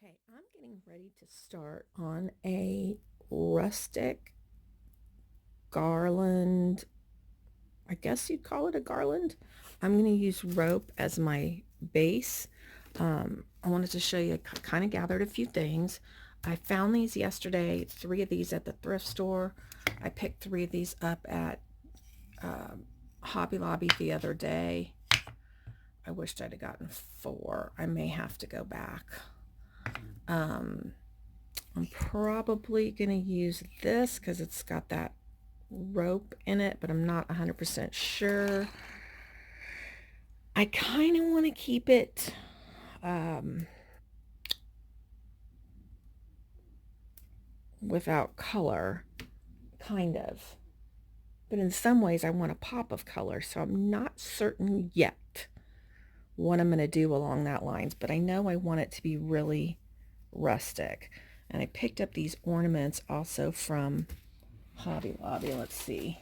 Okay, I'm getting ready to start on a rustic garland. I guess you'd call it a garland. I'm going to use rope as my base. I wanted to show you, kind of gathered a few things. I found these yesterday, 3 of these at the thrift store. I picked 3 of these up at Hobby Lobby the other day. I wished I'd have gotten 4. I may have to go back. I'm probably going to use this because it's got that rope in it, but I'm not 100% sure. I kind of want to keep it without color, kind of. But in some ways I want a pop of color, so I'm not certain yet what I'm going to do along that lines, but I know I want it to be really rustic. And I picked up these ornaments also from Hobby Lobby. Let's see.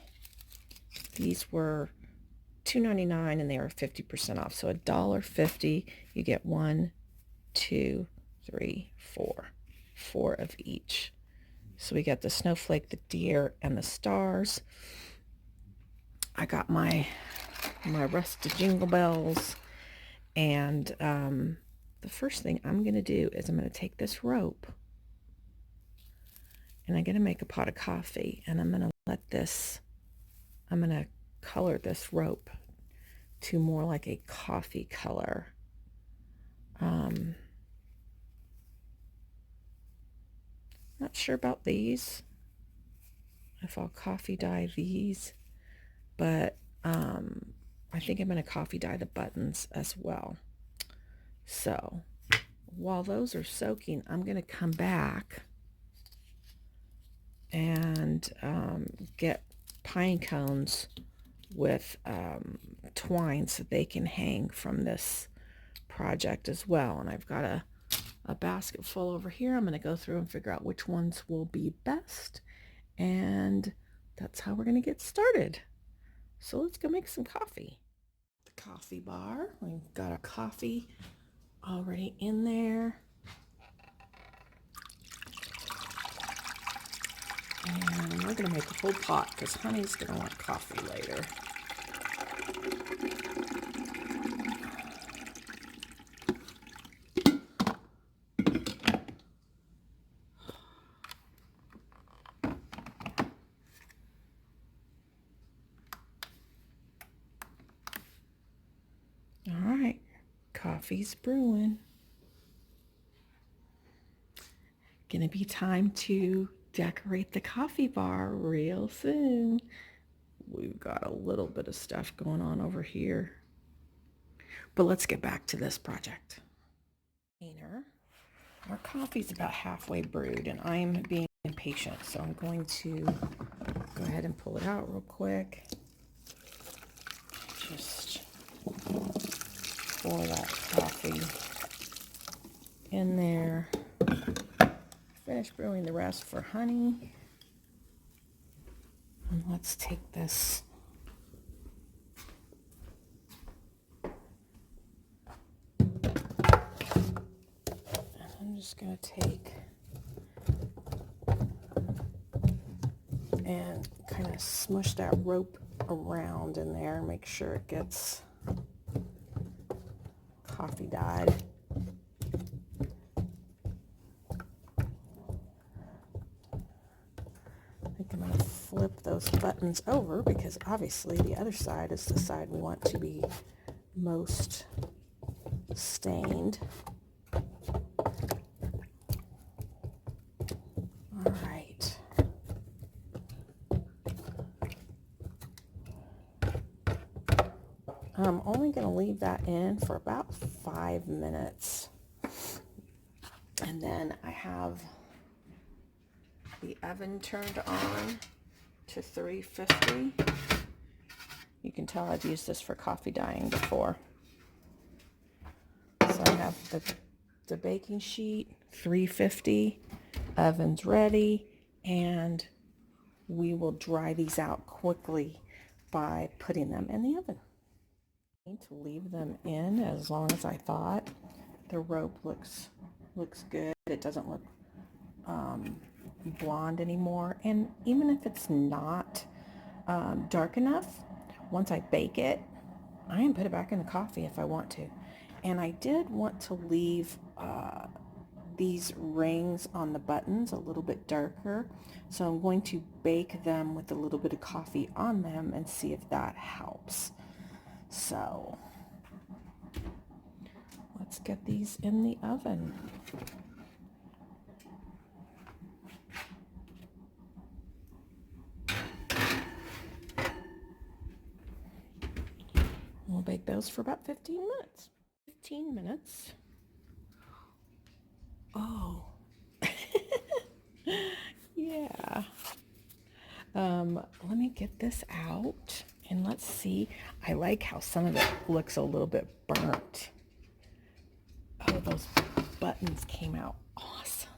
These were $2.99 and they were 50% off. So $1.50, you get 1, 2, 3, 4. 4 of each. So we got the snowflake, the deer, and the stars. I got my rusted jingle bells. And the first thing I'm going to do is I'm going to take this rope and I'm going to make a pot of coffee, and I'm going to color this rope to more like a coffee color. Not sure about these, if I'll coffee dye these, but I think I'm going to coffee dye the buttons as well. So while those are soaking, I'm going to come back and get pine cones with twine so they can hang from this project as well. And I've got a basket full over here. I'm going to go through and figure out which ones will be best, and that's how we're going to get started. So let's go make some coffee. The coffee bar, we've got our coffee already in there, and we're going to make a whole pot because Honey's going to want coffee later. All right, coffee's brewing. Gonna be time to decorate the coffee bar real soon. We've got a little bit of stuff going on over here, but let's get back to this project. Our coffee's about halfway brewed, and I'm being impatient, so I'm going to go ahead and pull it out real quick. Just pour that coffee in there. Finish brewing the rest for Honey. And let's take this I'm just going to take and kind of smush that rope around in there and make sure it gets coffee dyed. I think I'm going to flip those buttons over because obviously the other side is the side we want to be most stained. All right. I'm only going to leave that in for about 5 minutes. And then I have the oven turned on to 350. You can tell I've used this for coffee dyeing before. So I have the baking sheet, 350, oven's ready, and we will dry these out quickly by putting them in the oven. I need to leave them in as long as I thought. The rope looks looks good. It doesn't look blonde anymore. And even if it's not dark enough, once I bake it, I can put it back in the coffee if I want to. And I did want to leave these rings on the buttons a little bit darker. So I'm going to bake them with a little bit of coffee on them and see if that helps. So let's get these in the oven. We'll bake those for about 15 minutes. 15 minutes. Oh, yeah. Let me get this out and let's see. I like how some of it looks a little bit burnt. Oh, those buttons came out awesome.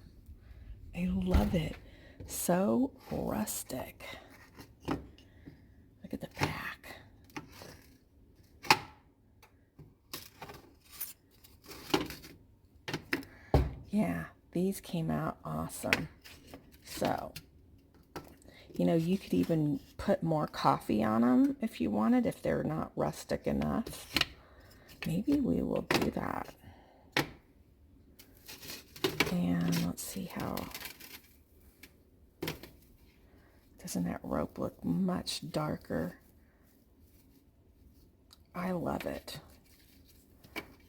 I love it. So rustic. Look at the back. Yeah, these came out awesome. So, you know, you could even put more coffee on them if you wanted, if they're not rustic enough. Maybe we will do that. And let's see how, doesn't that rope look much darker? I love it.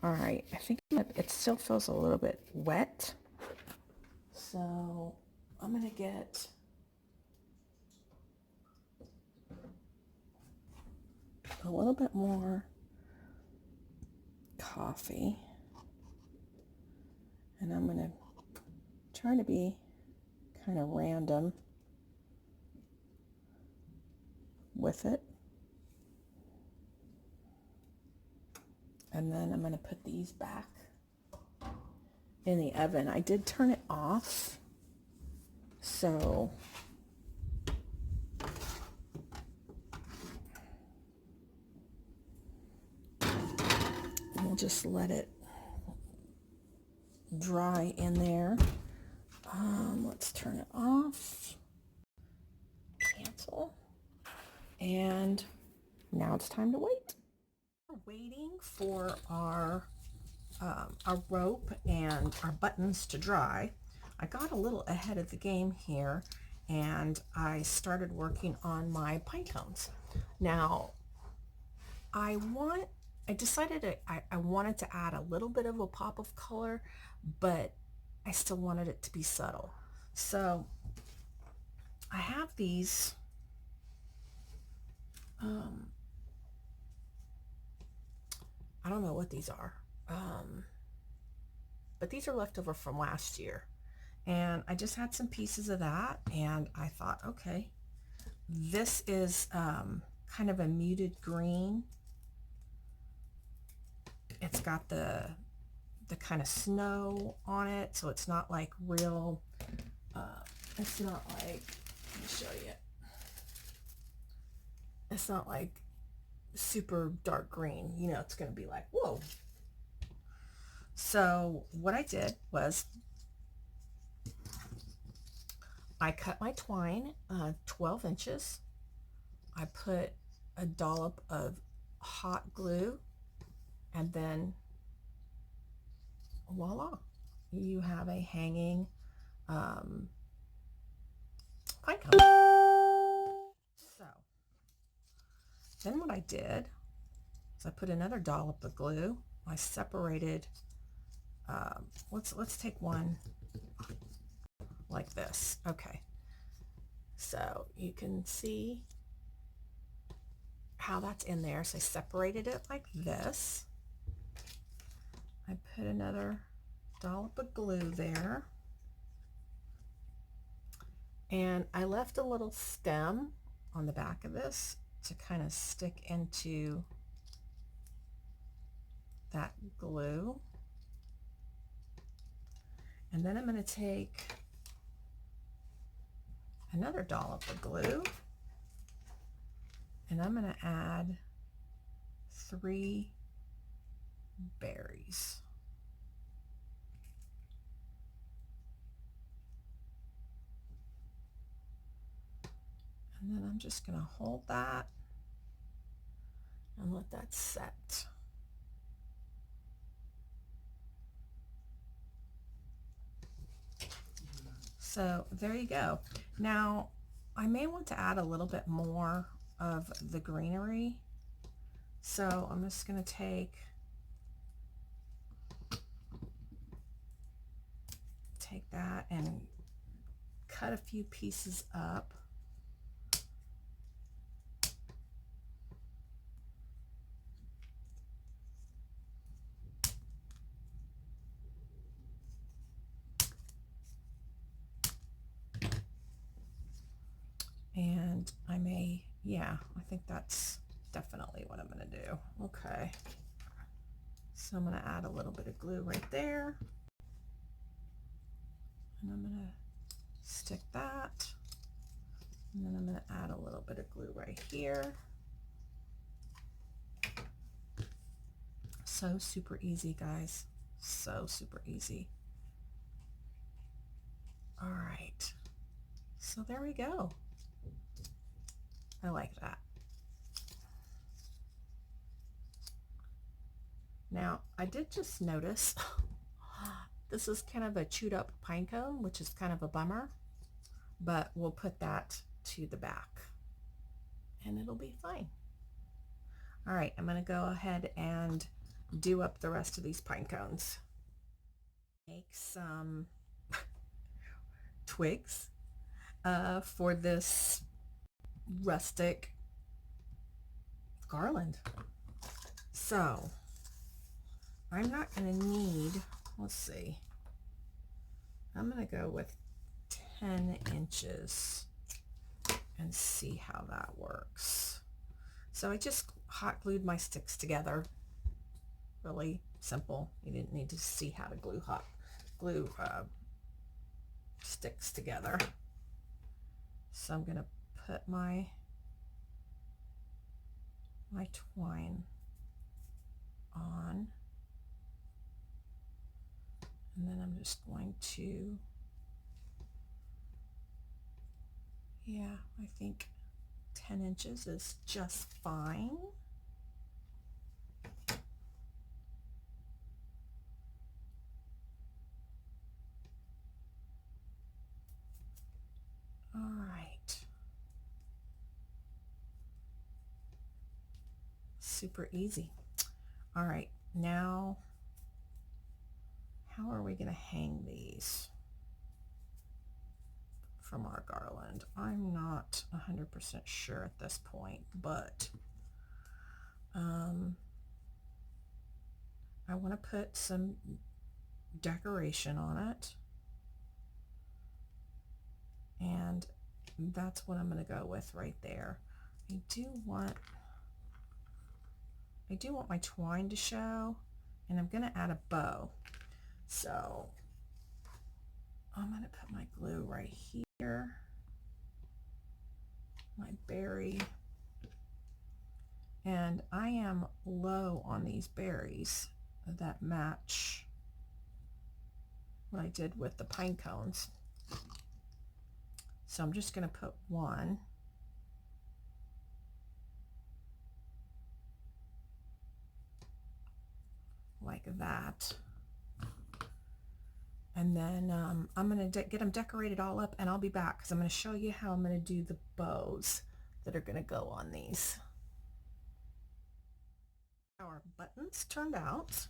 All right, I think it still feels a little bit wet. So I'm gonna get a little bit more coffee. And I'm gonna try to be kind of random with it. And then I'm going to put these back in the oven. I did turn it off, so we'll just let it dry in there. Let's turn it off. Cancel. And now it's time to wait. We're waiting for our rope and our buttons to dry. I got a little ahead of the game here and I started working on my pine cones. Now I decided I wanted to add a little bit of a pop of color, but I still wanted it to be subtle. So I have these I don't know what these are, but these are left over from last year. And I just had some pieces of that and I thought, okay, this is kind of a muted green. It's got the kind of snow on it, so it's not like real, it's not like, let me show you. It's not like super dark green, you know, it's going to be like, whoa. So what I did was I cut my twine 12 inches. I put a dollop of hot glue and then voila, you have a hanging pine cone. So then what I did is I put another dollop of glue. I separated, let's take one like this. Okay, so you can see how that's in there. So I separated it like this. I put another dollop of glue there. And I left a little stem on the back of this to kind of stick into that glue. And then I'm going to take another dollop of glue and I'm going to add 3 berries. And then I'm just going to hold that and let that set. So there you go. Now I may want to add a little bit more of the greenery. So I'm just going to take that and cut a few pieces up. And I may, yeah, I think that's definitely what I'm going to do. Okay. So I'm going to add a little bit of glue right there. And I'm going to stick that. And then I'm going to add a little bit of glue right here. So super easy, guys. So super easy. All right. So there we go. I like that. Now, I did just notice this is kind of a chewed up pine cone, which is kind of a bummer, but we'll put that to the back and it'll be fine. All right, I'm going to go ahead and do up the rest of these pine cones. Make some twigs for this rustic garland. So I'm not going to need, let's see, I'm going to go with 10 inches and see how that works. So I just hot glued my sticks together. Really simple. You didn't need to see how to glue sticks together. So I'm going to put my twine on, and then I'm just going to, yeah, I think 10 inches is just fine. All right. Super easy. All right, now how are we going to hang these from our garland? I'm not 100% sure at this point, but I want to put some decoration on it, and that's what I'm going to go with right there. I do want my twine to show, and I'm going to add a bow. So I'm going to put my glue right here, my berry, and I am low on these berries that match what I did with the pine cones. So I'm just going to put one. Like that. And then I'm going to get them decorated all up, and I'll be back because I'm going to show you how I'm going to do the bows that are going to go on these. Our buttons turned out.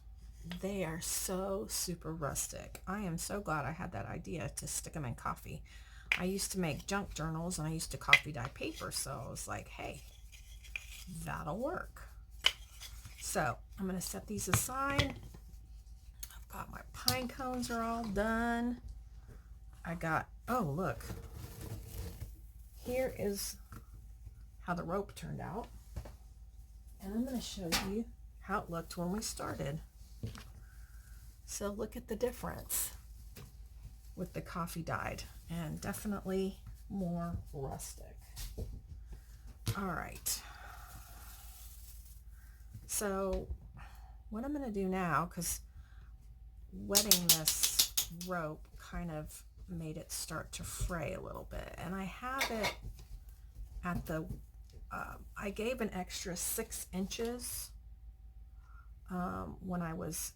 They are so super rustic. I am so glad I had that idea to stick them in coffee. I used to make junk journals and I used to coffee dye paper, so I was like, hey, that'll work. So I'm going to set these aside. I've got my pine cones are all done. I got, oh look, here is how the rope turned out. And I'm going to show you how it looked when we started. So look at the difference with the coffee dyed, and definitely more rustic. All right. So what I'm going to do now, because wetting this rope kind of made it start to fray a little bit, and I have it at the, I gave an extra 6 inches when I was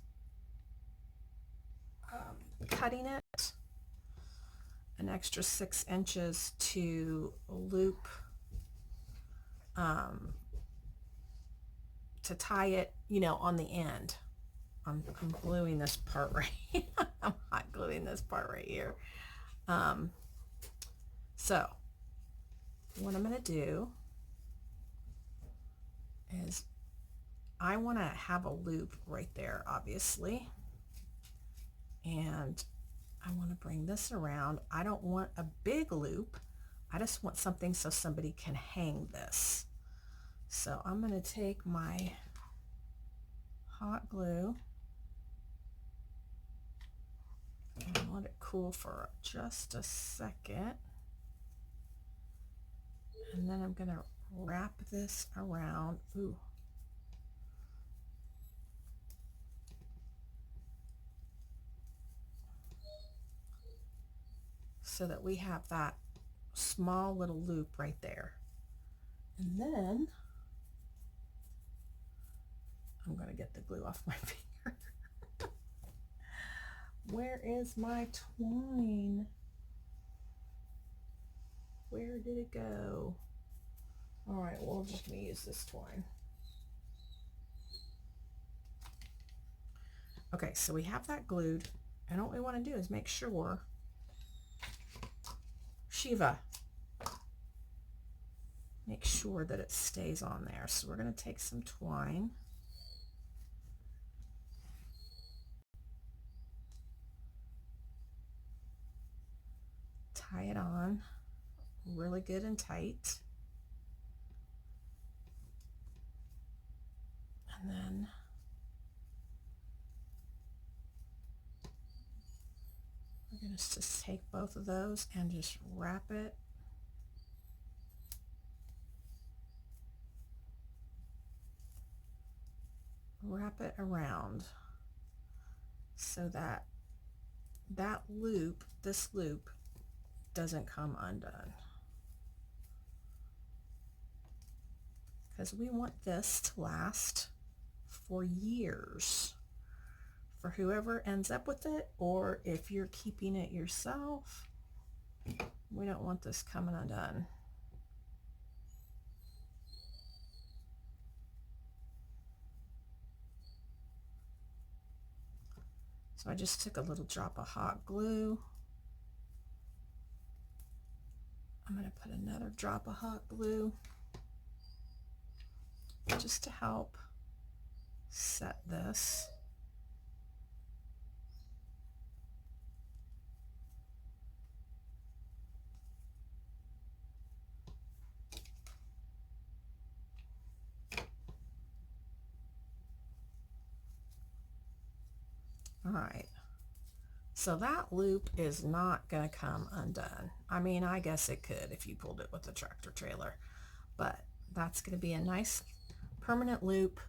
cutting it, an extra 6 inches to loop, to tie it, you know, on the end. I'm gluing this part right. I'm hot gluing this part right here. So what I'm going to do is I want to have a loop right there, obviously. And I want to bring this around. I don't want a big loop. I just want something so somebody can hang this. So I'm going to take my hot glue and let it cool for just a second. And then I'm going to wrap this around. Ooh. So that we have that small little loop right there. And then I'm going to get the glue off my finger. Where is my twine? Where did it go? All right, well, we're just going to use this twine. Okay, so we have that glued. And what we want to do is make sure, Shiva, make sure that it stays on there. So we're going to take some twine. Tie it on really good and tight. And then we're going to just take both of those and just wrap it around so that that loop, this loop, doesn't come undone. Because we want this to last for years for whoever ends up with it, or if you're keeping it yourself, we don't want this coming undone. So I just took a little drop of hot glue. I'm going to put another drop of hot glue just to help set this. All right. So that loop is not going to come undone. I mean, I guess it could if you pulled it with a tractor trailer, but that's going to be a nice permanent loop.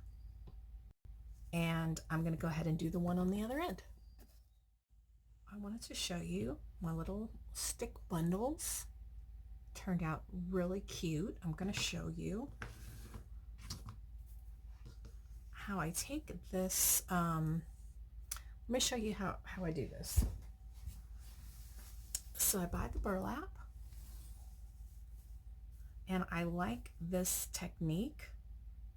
And I'm going to go ahead and do the one on the other end. I wanted to show you my little stick bundles. Turned out really cute. I'm going to show you how I take this. Let me show you how I do this. So I buy the burlap, and I like this technique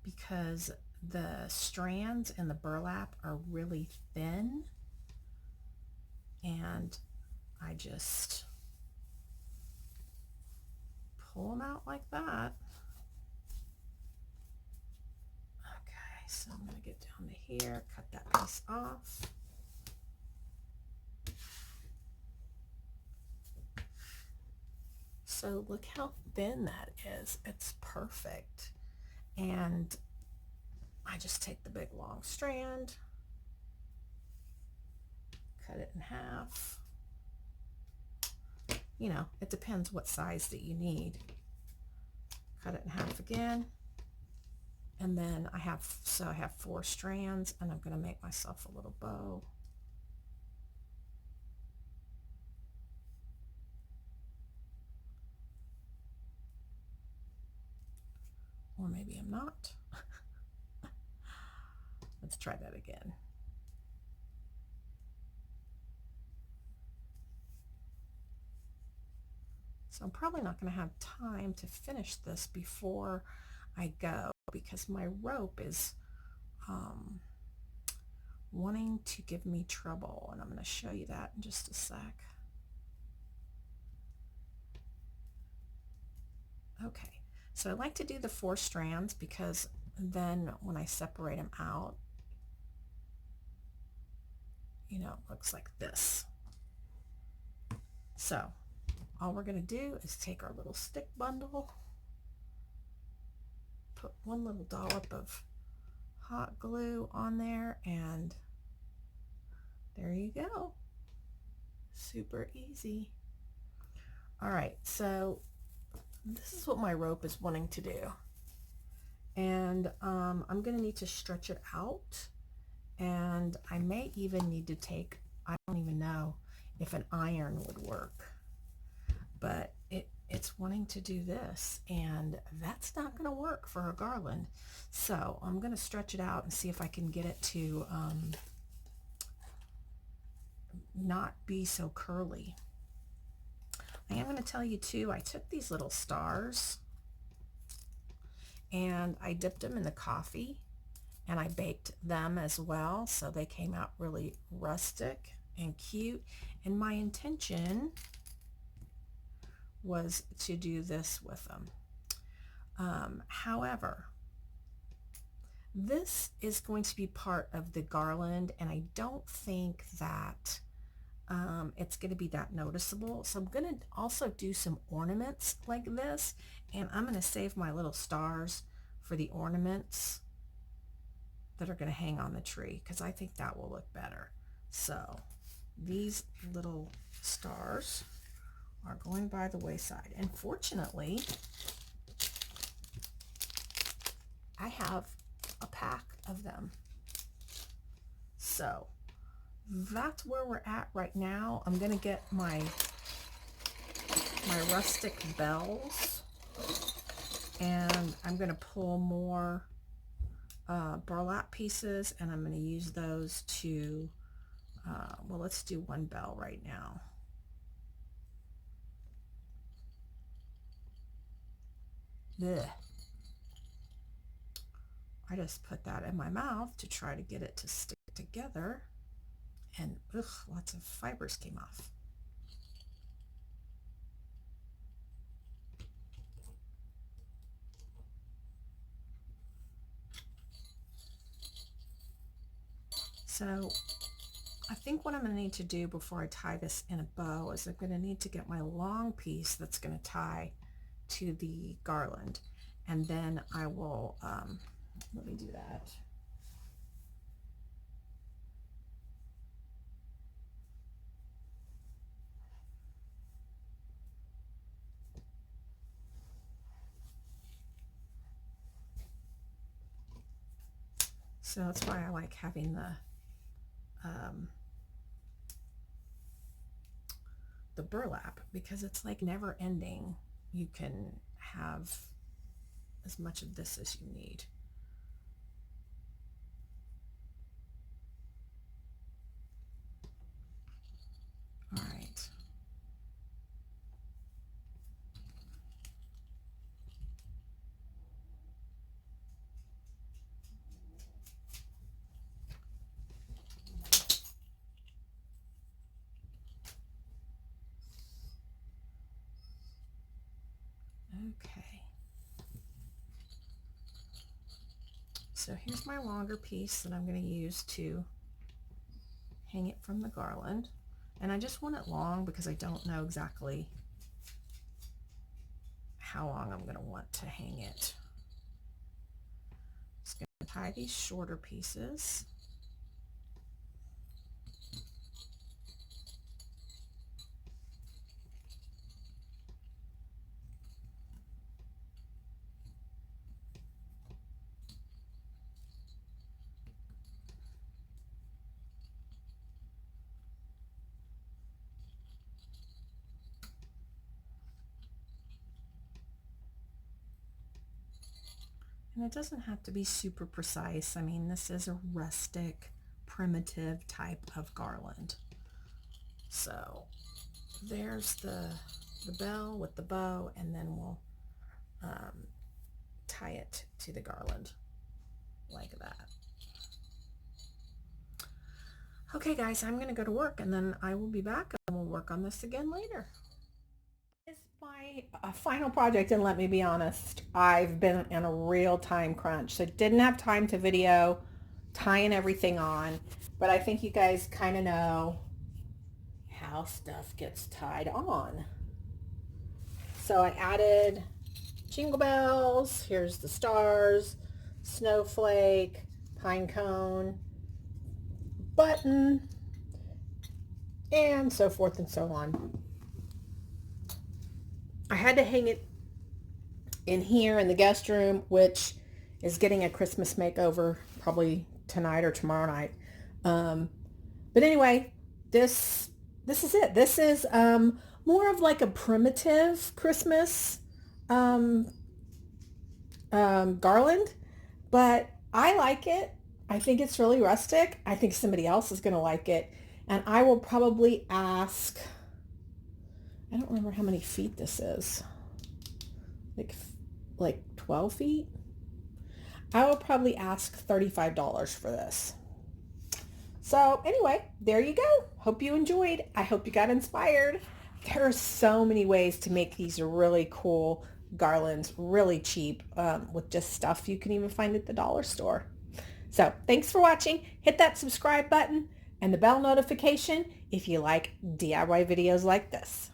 because the strands in the burlap are really thin, and I just pull them out like that. Okay, so I'm going to get down to here, cut that piece off. So look how thin that is. It's perfect. And I just take the big long strand, cut it in half. You know, it depends what size that you need. Cut it in half again. And then I have 4 strands, and I'm going to make myself a little bow. Or maybe I'm not. Let's try that again. So I'm probably not going to have time to finish this before I go because my rope is wanting to give me trouble, and I'm going to show you that in just a sec. Okay, so I like to do the 4 strands because then when I separate them out, you know, it looks like this. So all we're going to do is take our little stick bundle, put one little dollop of hot glue on there, and there you go. Super easy. All right, so this is what my rope is wanting to do. And I'm going to need to stretch it out. And I may even need to take, I don't even know if an iron would work. But it's wanting to do this. And that's not going to work for a garland. So I'm going to stretch it out and see if I can get it to not be so curly. I am going to tell you too, I took these little stars and I dipped them in the coffee and I baked them as well, so they came out really rustic and cute. And my intention was to do this with them. However, this is going to be part of the garland, and I don't think that it's going to be that noticeable. So I'm going to also do some ornaments like this, and I'm going to save my little stars for the ornaments that are going to hang on the tree because I think that will look better. So these little stars are going by the wayside, and fortunately I have a pack of them. So that's where we're at right now. I'm going to get my rustic bells, and I'm going to pull more burlap pieces, and I'm going to use those to well, let's do one bell right now. Ugh. I just put that in my mouth to try to get it to stick together, and ugh, lots of fibers came off. So I think what I'm going to need to do before I tie this in a bow is I'm going to need to get my long piece that's going to tie to the garland, and then I will let me do that. So that's why I like having the burlap, because it's like never ending. You can have as much of this as you need. All right. Okay. So here's my longer piece that I'm going to use to hang it from the garland. And I just want it long because I don't know exactly how long I'm going to want to hang it. Just going to tie these shorter pieces. And it doesn't have to be super precise. I mean, this is a rustic, primitive type of garland. So there's the bell with the bow, and then we'll tie it to the garland like that. Okay guys, I'm gonna go to work and then I will be back and we'll work on this again later. It's my final project, and let me be honest, I've been in a real time crunch, so didn't have time to video tying everything on, but I think you guys kind of know how stuff gets tied on. So I added jingle bells, here's the stars, snowflake, pine cone, button, and so forth and so on. I had to hang it in here in the guest room, which is getting a Christmas makeover probably tonight or tomorrow night. But anyway, this is it. This is more of like a primitive Christmas garland, but I like it. I think it's really rustic. I think somebody else is going to like it. And I will probably ask, I don't remember how many feet this is. Like 12 feet? I will probably ask $35 for this. So anyway, there you go. Hope you enjoyed. I hope you got inspired. There are so many ways to make these really cool garlands, really cheap, with just stuff you can even find at the dollar store. So thanks for watching. Hit that subscribe button and the bell notification if you like DIY videos like this.